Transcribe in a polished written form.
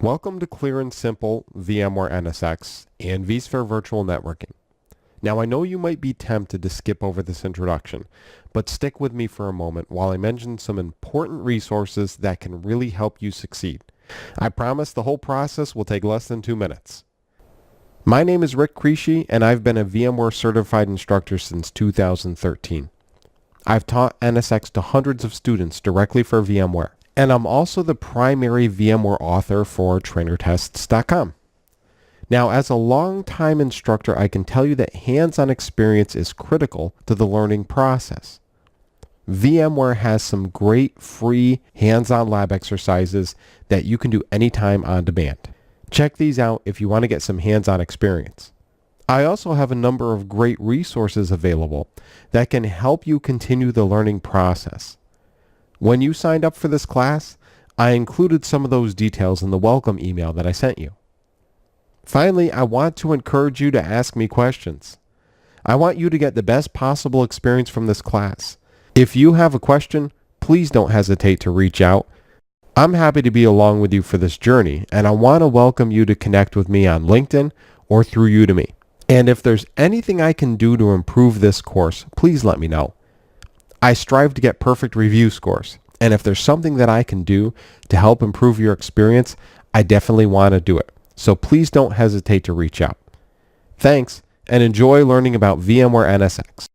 Welcome to Clear and Simple VMware NSX and vSphere Virtual Networking. Now I know you might be tempted to skip over this introduction, but stick with me for a moment while I mention some important resources that can really help you succeed. I promise the whole process will take less than 2 minutes. My name is Rick Creasy and I've been a VMware certified instructor since 2013. I've taught NSX to hundreds of students directly for VMware. And I'm also the primary VMware author for trainertests.com. Now, as a long-time instructor, I can tell you that hands-on experience is critical to the learning process. VMware has some great free hands-on lab exercises that you can do anytime on demand. Check these out if you want to get some hands-on experience. I also have a number of great resources available that can help you continue the learning process. When you signed up for this class, I included some of those details in the welcome email that I sent you. Finally, I want to encourage you to ask me questions. I want you to get the best possible experience from this class. If you have a question, please don't hesitate to reach out. I'm happy to be along with you for this journey, and I want to welcome you to connect with me on LinkedIn or through Udemy. And if there's anything I can do to improve this course, please let me know. I strive to get perfect review scores, and if there's something that I can do to help improve your experience, I definitely want to do it. So please don't hesitate to reach out. Thanks, and enjoy learning about VMware NSX.